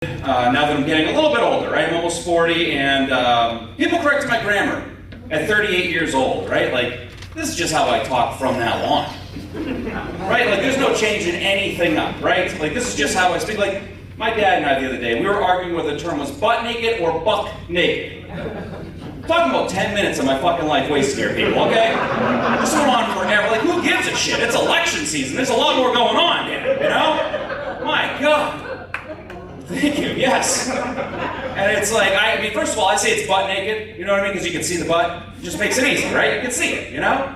Now that I'm getting a little bit older, right? I'm almost 40, and people correct my grammar at 38 years old, right? Like, this is just how I talk from now on, right? Like, there's no change in anything up, right? Like, this is just how I speak. Like, my dad and I the other day, we were arguing whether the term was butt naked or buck naked. Talking about 10 minutes of my fucking life wasted here, people, okay? This went on forever. Like, who gives a shit? It's election season. There's a lot more going on here, you know? My God. Thank you, yes. And it's like, I mean, first of all, I say it's butt naked, you know what I mean? Because you can see the butt. It just makes it easy, right? You can see it, you know?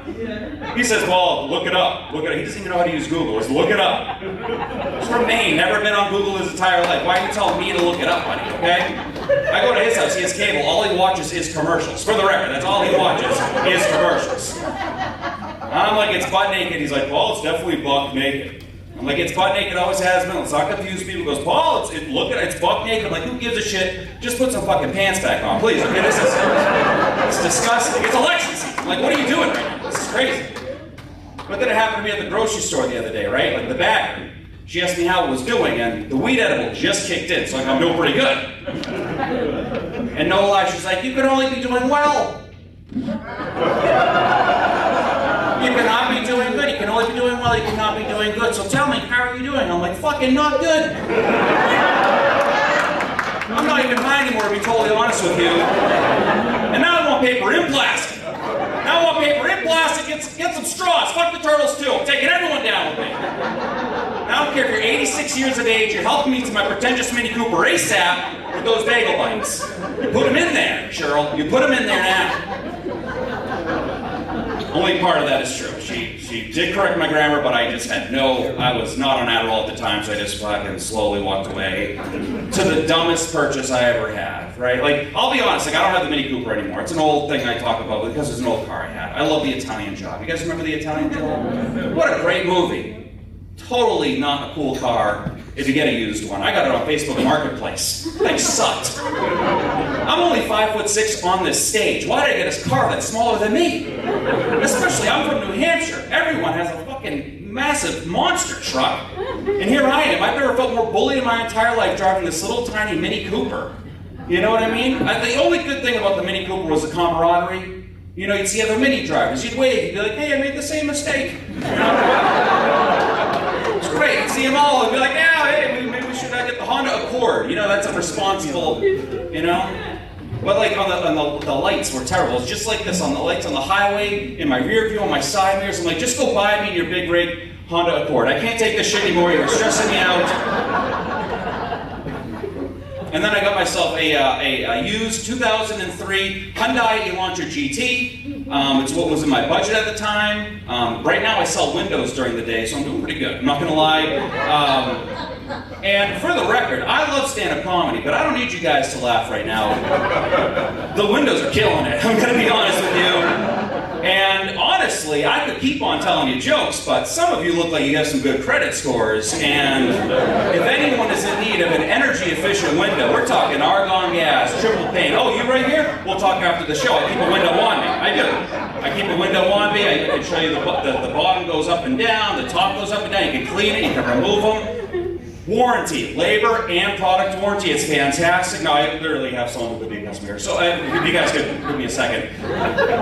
He says, well, look it up. Look it up. He doesn't even know how to use Google. It's look it up. He's from Maine, never been on Google his entire life. Why are you telling me to look it up, buddy, okay? I go to his house, he has cable. All he watches is commercials. For the record, that's all he watches is commercials. And I'm like, it's butt naked. He's like, well, it's definitely buck naked. I'm like, it's butt naked, always has been. Let's not confuse people. He goes, Paul, it's buck naked. I'm like, who gives a shit? Just put some fucking pants back on, please. Okay, it's disgusting. It's election season. I'm like, what are you doing right now? This is crazy. But then it happened to me at the grocery store the other day, right? Like the bagger. She asked me how it was doing, and the weed edible just kicked in, so I'm doing pretty good. And no lie, she's like, you could only be doing well. You cannot be doing good. You can only be doing well. You cannot be doing good. So tell me, how are you doing? I'm like, fucking not good. I'm not even high anymore, to be totally honest with you. And now I want paper in plastic. Now I want paper in plastic. Get some straws. Fuck the turtles too. I'm taking everyone down with me. Now I don't care if you're 86 years of age. You're helping me to my pretentious Mini Cooper ASAP with those bagel bites. You put them in there, Cheryl. You put them in there now. Only part of that is true. She did correct my grammar, but I was not on Adderall at the time, so I just fucking slowly walked away to the dumbest purchase I ever had, right? Like, I'll be honest, like, I don't have the Mini Cooper anymore. It's an old thing I talk about because it's an old car I had. I love The Italian Job. You guys remember The Italian Job? What a great movie. Totally not a cool car if you get a used one. I got it on Facebook Marketplace. Thing sucked. I'm only 5'6" on this stage. Why did I get a car that's smaller than me? Especially, I'm from New Hampshire. Everyone has a fucking massive monster truck. And here I am. I've never felt more bullied in my entire life driving this little tiny Mini Cooper. You know what I mean? The only good thing about the Mini Cooper was the camaraderie. You know, you'd see other Mini drivers. You'd wave. You'd be like, hey, I made the same mistake. It's great. You'd see them all and be like, yeah, hey, maybe we should get the Honda Accord. You know, that's a responsible, you know? But like on the lights were terrible. It's just like this on the lights on the highway, in my rear view, on my side mirrors. I'm like, just go buy me your big rig Honda Accord. I can't take this shit anymore. You're stressing me out. And then I got myself a used 2003 Hyundai Elantra GT. It's what was in my budget at the time. Right now I sell windows during the day, so I'm doing pretty good. I'm not gonna lie. And for the record, I love stand-up comedy, but I don't need you guys to laugh right now. The windows are killing it, I'm gonna be honest with you. And honestly, I could keep on telling you jokes, but some of you look like you have some good credit scores, and if anyone is in need of an energy-efficient window, we're talking argon gas, triple pane. Oh, you right here? We'll talk after the show. I keep a window on me. I do. I keep a window on me. I can show you the bottom goes up and down, the top goes up and down. You can clean it, you can remove them. Warranty, labor and product warranty. It's fantastic. Now, I literally have someone who could be a customer here. So if you guys could give me a second.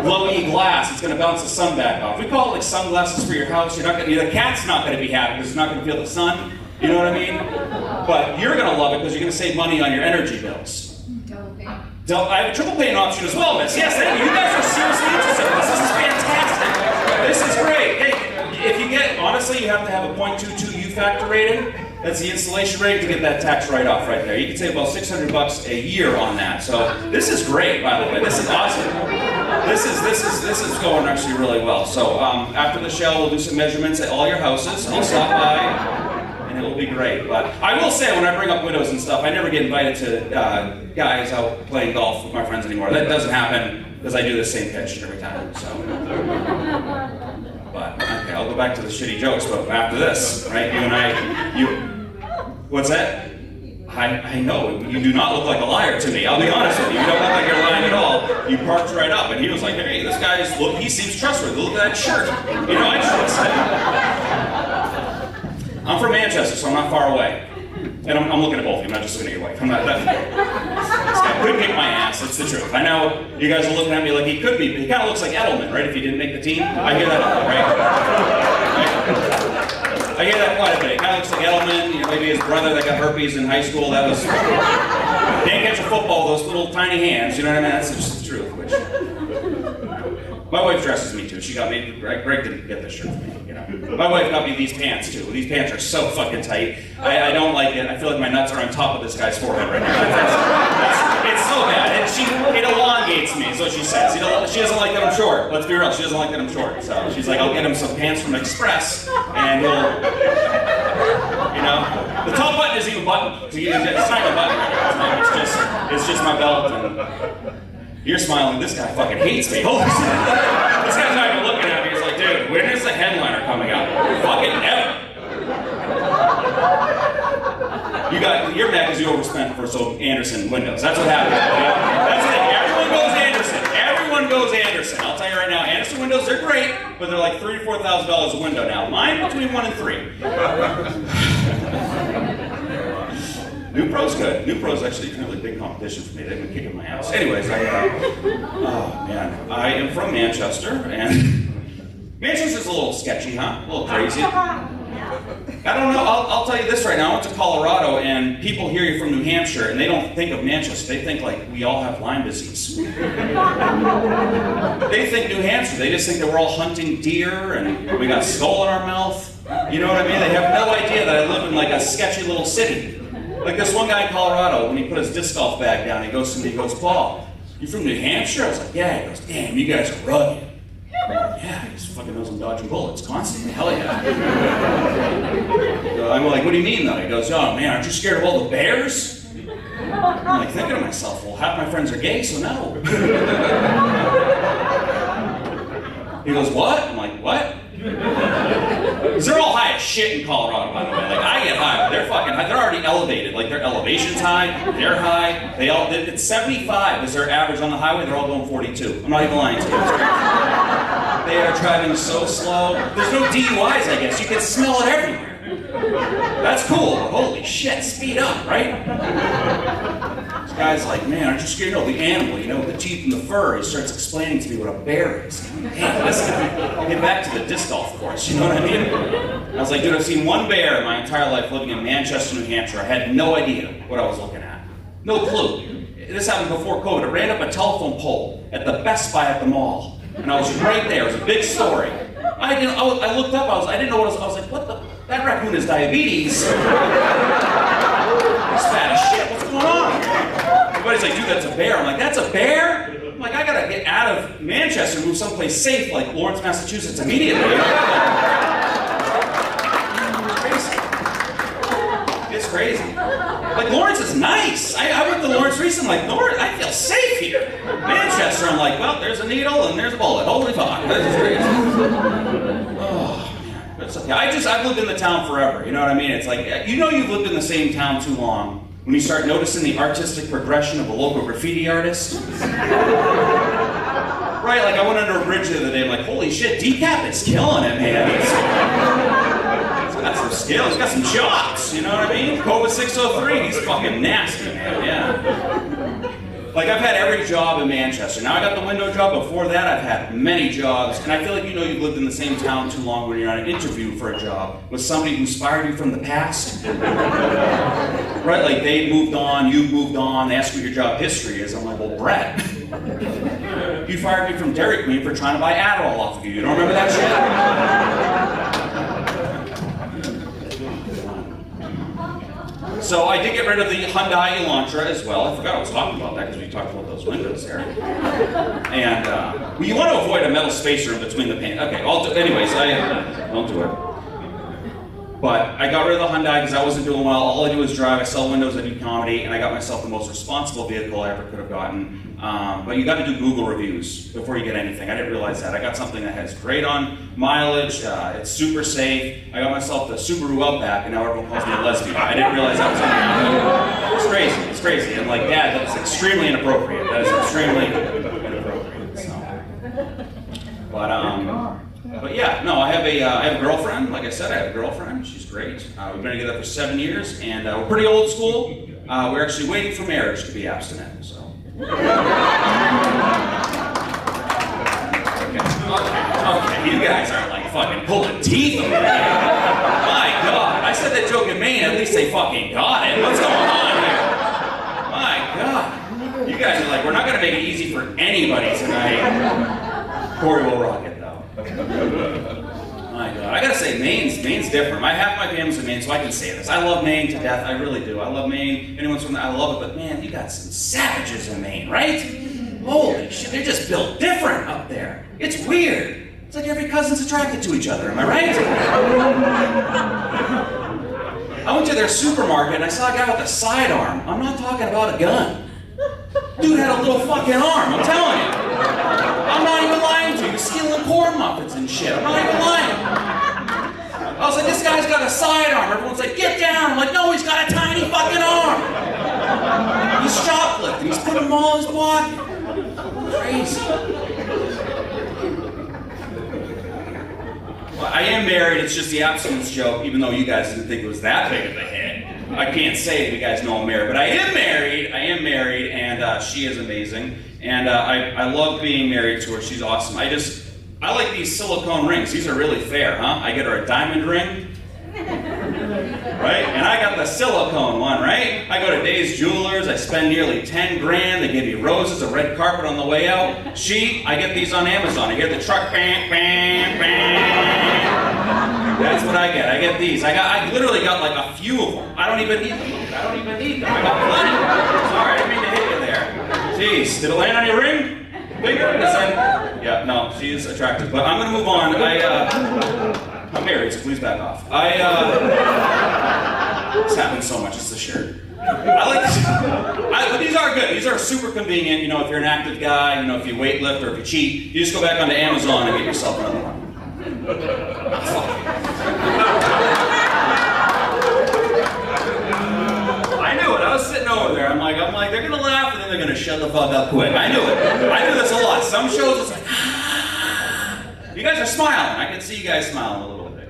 Low E glass. It's going to bounce the sun back off. We call it like sunglasses for your house. The cat's not going to be happy because it's not going to feel the sun. You know what I mean? But you're going to love it because you're going to save money on your energy bills. I have a triple pane option as well, miss. Yes, thank you. You guys are seriously interested in this. This is fantastic. This is great. Hey, if you get, honestly, you have to have a 0.22 U factor rating. That's the installation rating to get that tax write-off right there. You can save about $600 a year on that. So this is great, by the way. This is awesome. This is going actually really well. So after the show, we'll do some measurements at all your houses. I'll stop by, and it will be great. But I will say, when I bring up windows and stuff, I never get invited to guys out playing golf with my friends anymore. That doesn't happen because I do the same pitch every time. So. But okay, I'll go back to the shitty jokes. But after this, right? You and I, what's that? I know, you do not look like a liar to me. I'll be honest with you. You don't look like you're lying at all. You parked right up, and he was like, hey, this guy's, look, he seems trustworthy. Look at that shirt. You know, I trust him. I'm from Manchester, so I'm not far away. And I'm looking at both of you, I'm not just looking at your wife. I'm not, this guy could kick my ass, it's the truth. I know you guys are looking at me like he could be, but he kind of looks like Edelman, right? If he didn't make the team. I hear that a lot, right? I hear that quite a bit. He kind of looks like Edelman, you know, maybe his brother that got herpes in high school. That was, can't catch a football with those little tiny hands, you know what I mean? That's just the truth. Which, my wife dresses me too. She got me, Greg didn't get this shirt for me, you know. My wife got me these pants too. These pants are so fucking tight. I don't like it. I feel like my nuts are on top of this guy's forehead right now. It's so bad. It elongates me, is what she says. She doesn't like that I'm short. Let's be real, she doesn't like that I'm short. So she's like, I'll get him some pants from Express, and he'll, you know. The top button isn't even buttoned. It's not even a button. It's just my belt. And you're smiling. This guy fucking hates me. Holy shit. This guy's not even looking at me. He's like, dude, when is the headliner coming out? Fucking never. You're mad because you overspent for so Anderson windows. That's what happened. That's the thing. Everyone goes Anderson. Everyone goes Anderson. I'll tell you right now, Anderson windows, they're great, but they're like $3,000 to $4,000 a window now. Mine between 1 and 3. New Pro's good. New Pro's actually a really big competition for me. They've been kicking my ass. Anyways, oh man, I am from Manchester, and Manchester's a little sketchy, huh? A little crazy. I don't know, I'll tell you this right now. I went to Colorado, and people hear you're from New Hampshire, and they don't think of Manchester. They think like we all have Lyme disease. They think New Hampshire. They just think that we're all hunting deer, and we got skull in our mouth. You know what I mean? They have no idea that I live in like a sketcy little city. Like this one guy in Colorado, when he put his disc golf bag down, he goes to me, he goes, Paul, you from New Hampshire? I was like, yeah. He goes, damn, you guys are rugged. I'm like, yeah, he just fucking knows I'm dodging bullets constantly. Hell yeah. I'm like, what do you mean though? He goes, oh man, aren't you scared of all the bears? I'm like thinking to myself, well, half my friends are gay, so no. He goes, what? I'm like, what? Because they're all high as shit in Colorado, by the way. Like, I get high, but they're fucking high. They're already elevated. Like, their elevation's high, they're high. It's 75 is their average on the highway. They're all going 42. I'm not even lying to you. They are driving so slow. There's no DUIs, I guess. You can smell it everywhere. That's cool, but holy shit, speed up, right? This guy's like, man, aren't you scared of the animal, you know, with the teeth and the fur? He starts explaining to me what a bear is. Damn, listen, get back to the disc golf course, you know what I mean? I was like, dude, I've seen one bear in my entire life living in Manchester, New Hampshire. I had no idea what I was looking at. No clue. This happened before COVID. It ran up a telephone pole at the Best Buy at the mall. And I was right there. It was a big story. I looked up, I didn't know what I was like, what the? That raccoon has diabetes. He's fat as shit. What's going on? Everybody's like, dude, that's a bear. I'm like, that's a bear? I'm like, I gotta get out of Manchester and move someplace safe, like Lawrence, Massachusetts, immediately. It's crazy. Like, Lawrence is nice. I went to Lawrence recently, like, Lawrence, I feel safe here. Manchester, I'm like, well, there's a needle and there's a bullet. Holy fuck. That's crazy. Oh. It's okay. I've lived in the town forever, you know what I mean? It's like, you know you've lived in the same town too long when you start noticing the artistic progression of a local graffiti artist. Right, like I went under a bridge the other day, I'm like, holy shit, Decap is killing it, man. He's got some skill, he's got some chops, you know what I mean? Cobra 603, he's fucking nasty, man, yeah. Like, I've had every job in Manchester. Now I got the window job. Before that, I've had many jobs. And I feel like you know you've lived in the same town too long when you're on an interview for a job with somebody who inspired you from the past. Right? Like, they moved on, you've moved on, they ask what your job history is. I'm like, well, Brett, you fired me from Dairy Queen for trying to buy Adderall off of you. You don't remember that shit? So I did get rid of the Hyundai Elantra as well. I forgot I was talking about that because we talked about those windows there. And well, you want to avoid a metal spacer in between the paint. Okay, anyways, don't do it. But I got rid of the Hyundai because I wasn't doing well. All I do is drive. I sell windows. I do comedy, and I got myself the most responsible vehicle I ever could have gotten. But you got to do Google reviews before you get anything. I didn't realize that. I got something that has great on mileage. It's super safe. I got myself the Subaru Outback, and now everyone calls me a lesbian. I didn't realize that was going to happen. It's crazy. It's crazy. And like, Dad, that's extremely inappropriate. That is extremely inappropriate. So. But But yeah, no, I have a girlfriend. Like I said, I have a girlfriend. She's great. We've been together for 7 years, and we're pretty old school. We're actually waiting for marriage to be abstinent. So. Okay, you guys are like fucking pulling teeth over here. My God, I said that joke in Maine. At least they fucking got it. What's going on here? My God, you guys are like, we're not gonna make it easy for anybody tonight. Corey will rock it though. My God, I gotta say, Maine's different. Half my family's in Maine, so I can say this. I love Maine to death. I really do. I love Maine. Anyone's from there, I love it. But man, you got some savages in Maine, right? Holy shit, they're just built different up there. It's weird. It's like every cousin's attracted to each other, am I right? I went to their supermarket and I saw a guy with a sidearm. I'm not talking about a gun. Dude had a little fucking arm, I'm telling you. I'm not even lying to you. He was stealing corn muffins and shit. I'm not even lying. I was like, this guy's got a sidearm. Everyone's like, get down. I'm like, no, he's got a tiny fucking arm. He's shoplifting. He's putting them all in his pocket. Crazy. Well, I am married, it's just the abstinence joke, even though you guys didn't think it was that big of a hit. I can't say that you guys know I'm married, but I am married, and she is amazing. And I love being married to her, she's awesome. I like these silicone rings, these are really fair, huh? I get her a diamond ring, right? And I got the silicone one, right? I go to Dave's Jewelers, I spend nearly 10 grand, they give me roses, a red carpet on the way out. I get these on Amazon. I hear the truck, bang, bang, bang. That's what I get these. I literally got like a few of them. I don't even need them. I got plenty. Sorry, I didn't mean to hit you there. Jeez, did it land on your ring? Bigger? Yeah, no, she is attractive. But I'm gonna move on. I'm married, so please back off. This happens so much, it's the shirt. But these are good. These are super convenient, you know, if you're an active guy, you know, if you weightlift or if you cheat, you just go back onto Amazon and get yourself another one. I knew it. I was sitting over there. I'm like, they're gonna laugh and then they're gonna shut the fuck up quick. I knew it. I do this a lot. Some shows it's like, you guys are smiling. I can see you guys smiling a little bit.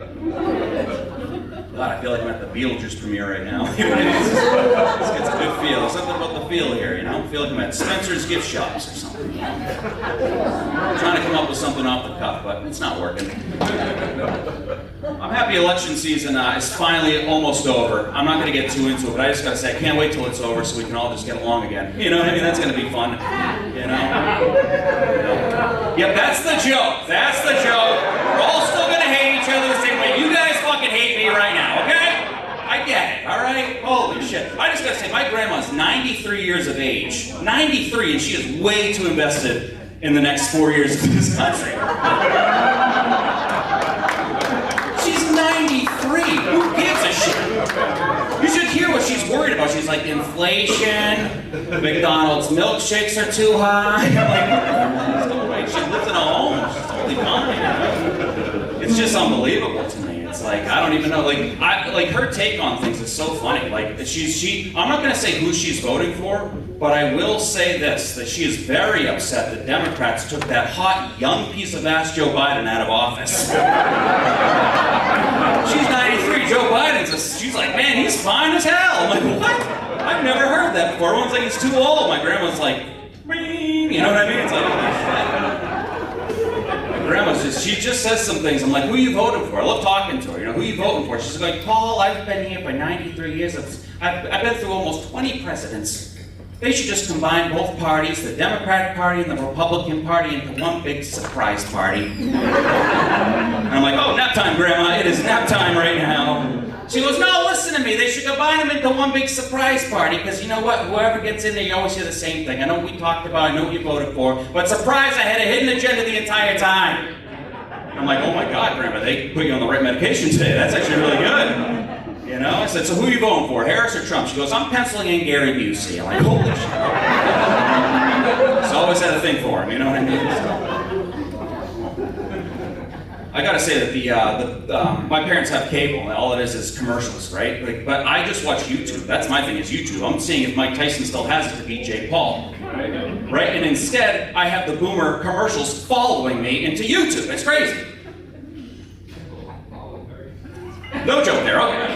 God, I feel like I'm at the Beetlejuice premiere right now. It's a good feel. There's something about the feel here, you know? I feel like I'm at Spencer's gift shops or something. I'm trying to come up with something off the cuff, but it's not working. I'm happy election season is finally almost over. I'm not going to get too into it, but I just got to say, I can't wait till it's over so we can all just get along again. You know what I mean? That's going to be fun. You know? Yep, that's the joke. That's the joke. We're all still going to hate each other the same way. You guys fucking hate me right now, okay? I get it, all right? Holy shit. I just got to say, my grandma's 93 years of age. 93, and she is way too invested in the next 4 years of this country. She's 93. Who gives a shit? You should hear what she's worried about. She's like, inflation, McDonald's milkshakes are too high. I'm like, she lives in a home. She's totally fine. It's just unbelievable to me. It's like, I don't even know. Like her take on things is so funny. Like, I'm not going to say who she's voting for, but I will say this, that she is very upset that Democrats took that hot, young piece of ass Joe Biden out of office. She's 93, Joe Biden's she's like, man, he's fine as hell. I'm like, what? I've never heard that before. Everyone's like, he's too old. My grandma's like, you know what I mean? It's like, holy shit. My grandma's she just says some things. I'm like, who are you voting for? I love talking to her. You know, who are you voting for? She's like, Paul, I've been here for 93 years. I've been through almost 20 presidents. They should just combine both parties, the Democratic Party and the Republican Party, into one big surprise party. And I'm like, oh, nap time, Grandma. It is nap time right now. She goes, no, listen to me. They should combine them into one big surprise party, because you know what? Whoever gets in there, you always hear the same thing. I know what we talked about, I know what you voted for, but surprise, I had a hidden agenda the entire time. I'm like, oh my God, Grandma, they put you on the right medication today. That's actually really good. You know, I said, so who are you voting for, Harris or Trump? She goes, I'm penciling in Gary Busey. I'm like, holy shit. It's always had a thing for him, you know what I mean? I gotta say that my parents have cable, and all it is commercials, right? Like, but I just watch YouTube. That's my thing, is YouTube. I'm seeing if Mike Tyson still has it to beat Jake Paul. Right? And instead, I have the boomer commercials following me into YouTube. It's crazy. No joke there, okay.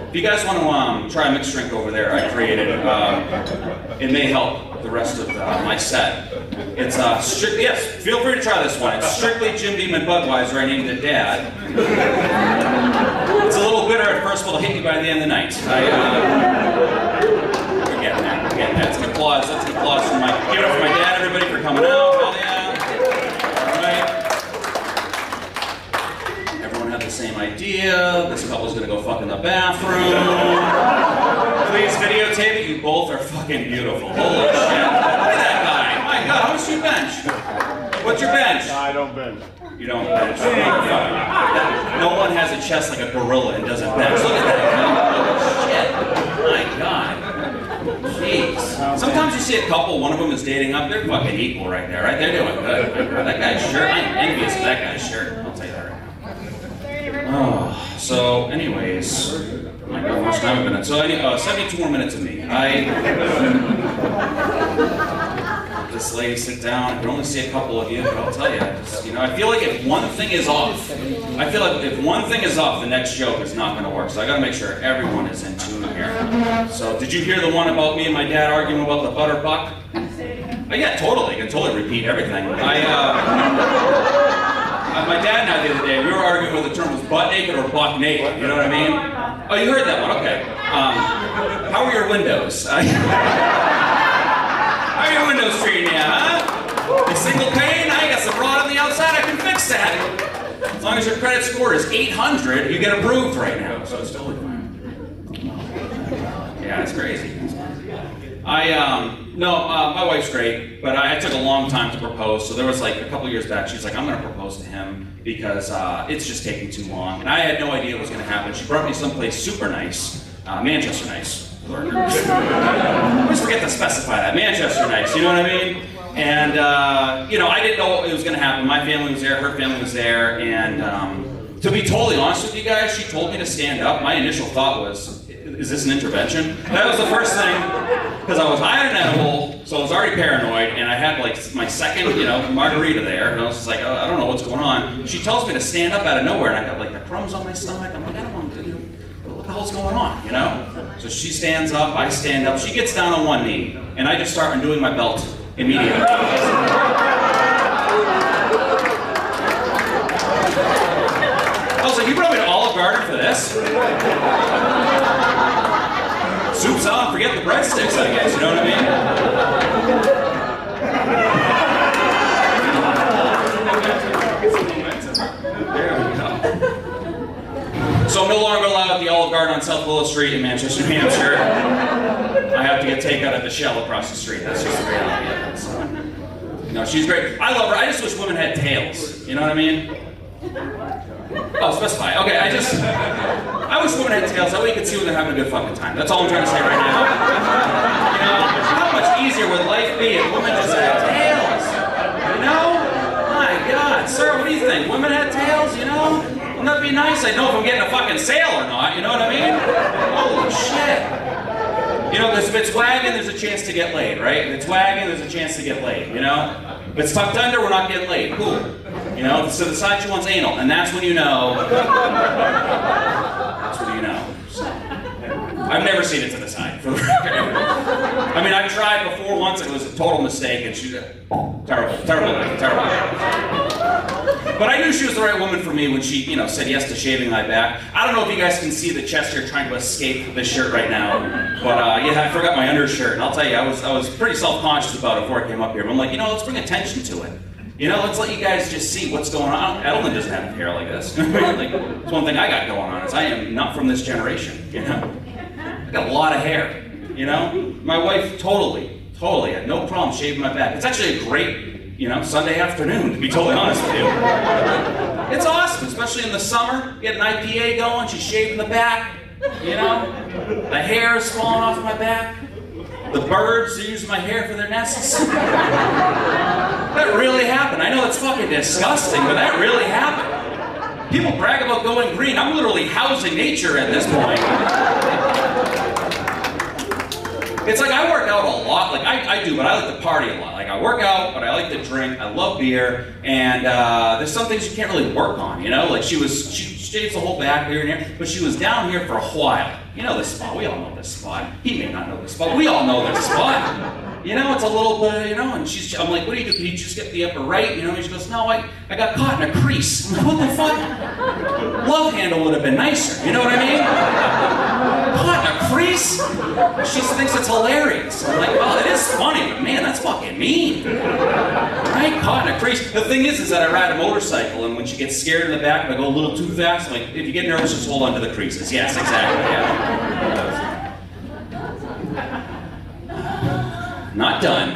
If you guys want to try a mixed drink over there, I created it. It may help the rest of my set. It's strictly, yes, feel free to try this one. It's strictly Jim Beam and Budweiser. I named it Dad. It's a little bitter at first, but it'll hit you by the end of the night. We're getting there. That's an applause. That's an applause for my, give it up for my dad, everybody, for coming out. Hell yeah. All right. Everyone had the same idea. This couple's gonna go fuck in the bathroom. Please videotape it. You both are fucking beautiful. Holy shit. Look at that guy. My God, how much do you bench? What's your bench? I don't bench. You don't bench. No one has a chest like a gorilla and doesn't bench. Look at that guy. Holy shit. My God. Jeez. Sometimes you see a couple, one of them is dating up, they're fucking equal right there, right? They're doing good. That guy's shirt, I'm envious of that guy's shirt. I'll tell you that right now. Oh, so anyways, my God, how much time have we been in? So 72 more minutes of me. This lady sit down. I can only see a couple of you, but I'll tell you, I feel like if one thing is off, the next joke is not going to work. So I got to make sure everyone is in tune here. So did you hear the one about me and my dad arguing about the butter buck? Oh, yeah, totally. I can totally repeat everything. My dad and I the other day, we were arguing whether the term was butt naked or buck naked. You know what I mean? Oh, you heard that one? Okay. How are your windows? How are your windows treating you, huh? A single pane? I got some rot on the outside, I can fix that. As long as your credit score is 800, you get approved right now, so it's totally fine. Yeah, it's crazy. My wife's great, but I took a long time to propose, so there was like a couple years back, she's like, I'm gonna propose to him because it's just taking too long. And I had no idea what was gonna happen. She brought me someplace super nice, Manchester nice. I always forget to specify that. Manchester nice, you know what I mean? And, I didn't know it was going to happen. My family was there, her family was there, and to be totally honest with you guys, she told me to stand up. My initial thought was, is this an intervention? That was the first thing, because I was high on an edible, so I was already paranoid, and I had like my second, margarita there, and I was just like, I don't know what's going on. She tells me to stand up out of nowhere, and I got like the crumbs on my stomach. I'm like, I don't want to do what the hell's going on, So she stands up, I stand up, she gets down on one knee, and I just start undoing my belt immediately. I was like, you brought me to Olive Garden for this? Soup's on, forget the breadsticks, I guess, you know what I mean? There we go. So I'm no longer allowed at the Olive Garden on South Willow Street in Manchester, New Hampshire. I have to get takeout at the Shell across the street. That's just the reality of it. So, she's great. I love her. I just wish women had tails. You know what I mean? Oh, specify. Okay, I wish women had tails. That way you could see when they're having a good fucking time. That's all I'm trying to say right now. How much easier would life be if women just had tails? My God. Sir, what do you think? Women had tails, Wouldn't that be nice? I'd know if I'm getting a fucking sale or not, you know what I mean? Holy shit. If it's wagging, there's a chance to get laid, right? If it's wagging, there's a chance to get laid, If it's tucked under, we're not getting laid. Cool. So the side she wants anal, and that's when you know. That's when you know. So, I've never seen it to the side, for the record. I mean, I tried before once, it was a total mistake, and she terrible. But I knew she was the right woman for me when she, said yes to shaving my back. I don't know if you guys can see the chest here trying to escape this shirt right now, but I forgot my undershirt, and I'll tell you, I was pretty self-conscious about it before I came up here. But I'm like, let's bring attention to it. Let's let you guys just see what's going on. Edelman doesn't have hair like this. It's one thing I got going on is I am not from this generation. I got a lot of hair. My wife totally had no problem shaving my back. It's actually a great. Sunday afternoon, to be totally honest with you. It's awesome, especially in the summer. Get an IPA going, she's shaving the back, The hair is falling off my back. The birds are using my hair for their nests. That really happened. I know it's fucking disgusting, but that really happened. People brag about going green. I'm literally housing nature at this point. It's like I work out a lot. Like I do, but I like to party a lot. Like I work out, but I like to drink. I love beer, and there's some things you can't really work on. You know, like she shaves the whole back here and here, but she was down here for a while. You know this spot. We all know this spot. He may not know this spot. We all know this spot. You know, it's a little bit, you know, and I'm like, what do you do? Can you just get the upper right? You know, and she goes, no, I got caught in a crease. I'm like, what the fuck? Love handle would have been nicer. You know what I mean? Caught in a crease? She thinks it's hilarious. I'm like, oh, it is funny, but man, that's fucking mean. Right? Caught in a crease. The thing is that I ride a motorcycle, and when she gets scared in the back, if I go a little too fast, I'm like, if you get nervous, just hold on to the creases. Yes, exactly, yeah. Not done.